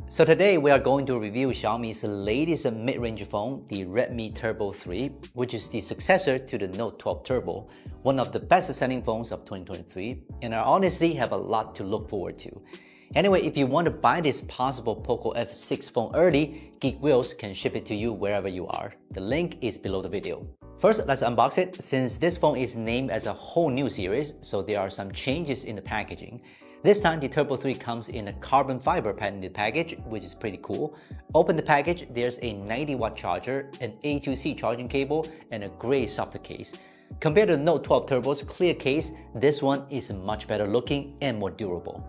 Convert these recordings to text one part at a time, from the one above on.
So today we are going to review Xiaomi's latest mid-range phone, the Redmi Turbo 3, which is the successor to the Note 12 Turbo, one of the best-selling phones of 2023, and I honestly have a lot to look forward to. Anyway, if you want to buy this possible Poco F6 phone early, Geek Wheels can ship it to you wherever you are. The link is below the video. First, let's unbox it. Since this phone is named as a whole new series, so there are some changes in the packaging. This time, the Turbo 3 comes in a carbon fiber patented package, which is pretty cool. Open the package, there's a 90-watt charger, an A2C charging cable, and a gray softer case. Compared to the Note 12 Turbo's clear case, this one is much better looking and more durable.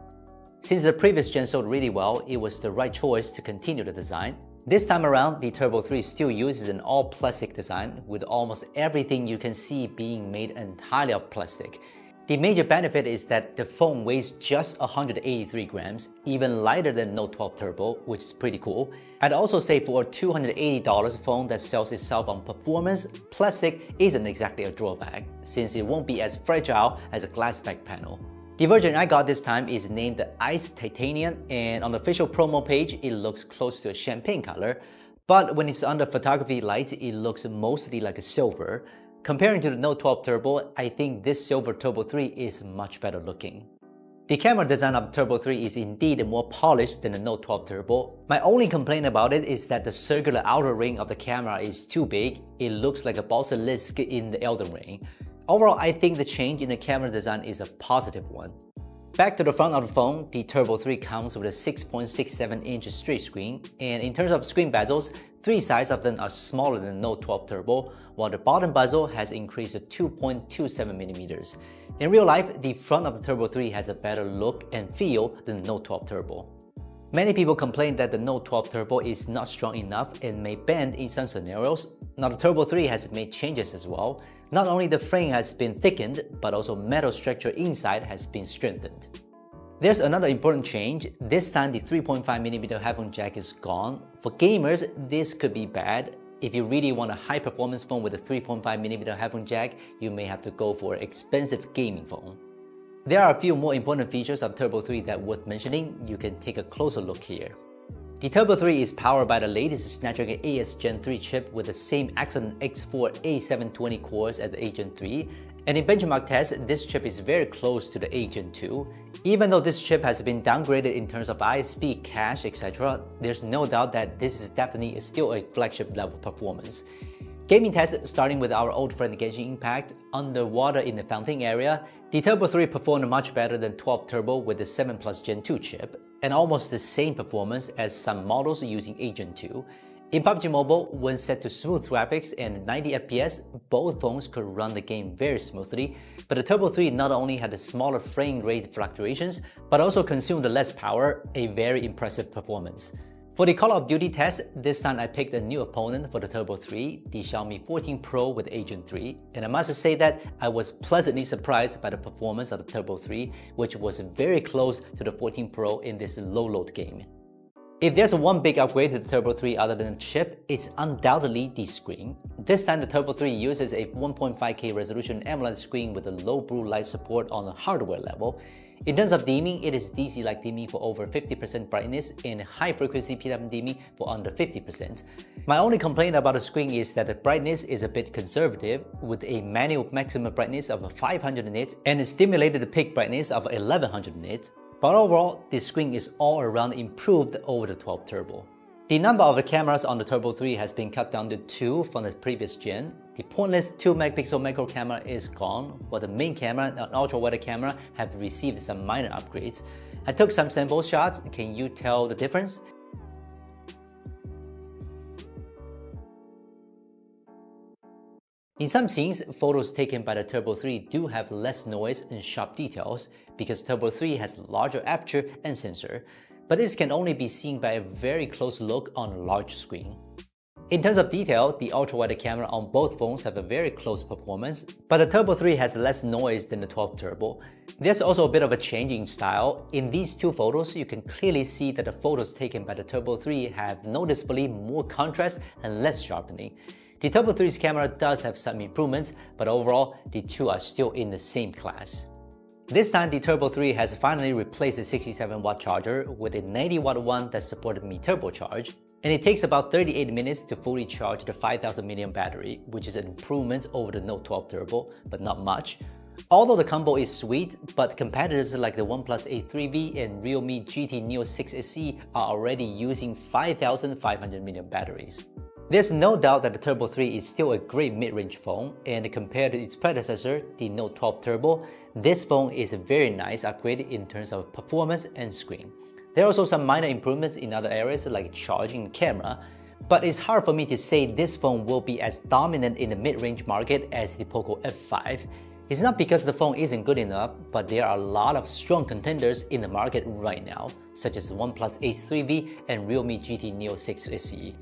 Since the previous gen sold really well, it was the right choice to continue the design. This time around, the Turbo 3 still uses an all-plastic design, with almost everything you can see being made entirely of plastic. The major benefit is that the phone weighs just 183 grams, even lighter than Note 12 Turbo, which is pretty cool. I'd also say for a $280 phone that sells itself on performance, plastic isn't exactly a drawback, since it won't be as fragile as a glass back panel. The version I got this time is named the Ice Titanium, and on the official promo page, it looks close to a champagne color, but when it's under photography light, it looks mostly like a silver. Comparing to the Note 12 Turbo, I think this silver Turbo 3 is much better looking. The camera design of the Turbo 3 is indeed more polished than the Note 12 Turbo. My only complaint about it is that the circular outer ring of the camera is too big. It looks like a basilisk in the Elden Ring. Overall, I think the change in the camera design is a positive one. Back to the front of the phone, the Turbo 3 comes with a 6.67-inch straight screen, and in terms of screen bezels, three sides of them are smaller than the Note 12 Turbo, while the bottom bezel has increased to 2.27mm. In real life, the front of the Turbo 3 has a better look and feel than the Note 12 Turbo. Many people complain that the Note 12 Turbo is not strong enough and may bend in some scenarios. Now the Turbo 3 has made changes as well. Not only the frame has been thickened, but also metal structure inside has been strengthened. There's another important change. This time the 3.5mm headphone jack is gone. For gamers, this could be bad. If you really want a high performance phone with a 3.5mm headphone jack, you may have to go for an expensive gaming phone. There are a few more important features of Turbo 3 that are worth mentioning. You can take a closer look here. The Turbo 3 is powered by the latest Snapdragon 8 Gen 3 chip with the same Exynon X4 A720 cores as the 8 Gen 3, and in benchmark tests, this chip is very close to the 8 Gen 2. Even though this chip has been downgraded in terms of ISP, cache, etc., there's no doubt that this is definitely still a flagship level performance. Gaming tests, starting with our old friend Genshin Impact, underwater in the fountain area, the Turbo 3 performed much better than 12 Turbo with the 7 Plus Gen 2 chip, and almost the same performance as some models using 8 Gen 2. In PUBG Mobile, when set to smooth graphics and 90 FPS, both phones could run the game very smoothly, but the Turbo 3 not only had the smaller frame rate fluctuations, but also consumed less power, a very impressive performance. For the Call of Duty test, this time I picked a new opponent for the Turbo 3, the Xiaomi 14 Pro with 8 Gen 3, and I must say that I was pleasantly surprised by the performance of the Turbo 3, which was very close to the 14 Pro in this low-load game. If there's one big upgrade to the Turbo 3 other than the chip, it's undoubtedly the screen. This time the Turbo 3 uses a 1.5K resolution AMOLED screen with a low blue light support on the hardware level. In terms of dimming, it is DC-like dimming for over 50% brightness and high-frequency PWM dimming for under 50%. My only complaint about the screen is that the brightness is a bit conservative, with a manual maximum brightness of 500 nits and a stimulated peak brightness of 1100 nits. But overall, the screen is all around improved over the 12 Turbo. The number of the cameras on the Turbo 3 has been cut down to 2 from the previous gen. The pointless 2-megapixel macro camera is gone, while the main camera and ultra-wide camera have received some minor upgrades. I took some sample shots. Can you tell the difference? In some scenes, photos taken by the Turbo 3 do have less noise and sharp details because Turbo 3 has larger aperture and sensor, but this can only be seen by a very close look on a large screen. In terms of detail, the ultra-wide camera on both phones have a very close performance, but the Turbo 3 has less noise than the 12 Turbo. There's also a bit of a change in style. In these two photos, you can clearly see that the photos taken by the Turbo 3 have noticeably more contrast and less sharpening. The Turbo 3's camera does have some improvements, but overall, the two are still in the same class. This time, the Turbo 3 has finally replaced the 67-watt charger with a 90-watt one that supported Mi Turbo Charge, and it takes about 38 minutes to fully charge the 5000 mAh battery, which is an improvement over the Note 12 Turbo, but not much. Although the combo is sweet, but competitors like the OnePlus 8 3V and Realme GT Neo 6 SE are already using 5500 mAh batteries. There's no doubt that the Turbo 3 is still a great mid-range phone, and compared to its predecessor, the Note 12 Turbo, this phone is a very nice upgrade in terms of performance and screen. There are also some minor improvements in other areas like charging and camera, but it's hard for me to say this phone will be as dominant in the mid-range market as the Poco F5. It's not because the phone isn't good enough, but there are a lot of strong contenders in the market right now, such as OnePlus 8 3V and Realme GT Neo 6 SE.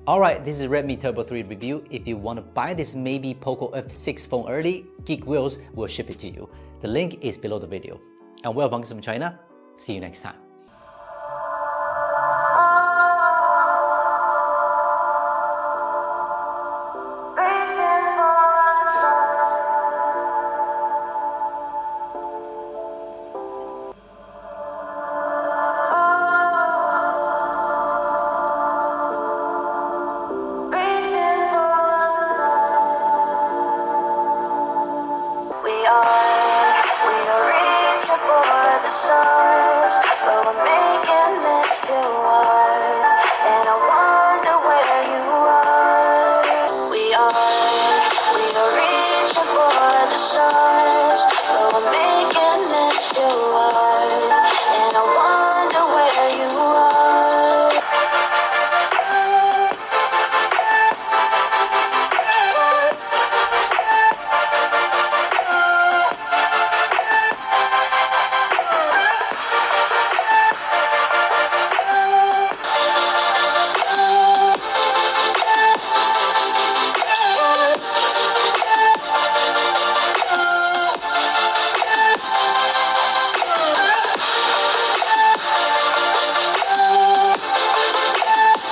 Alright, this is Redmi Turbo 3 review. If you want to buy this maybe Poco F6 phone early, Geek Wheels will ship it to you. The link is below the video. And welcome from China. See you next time.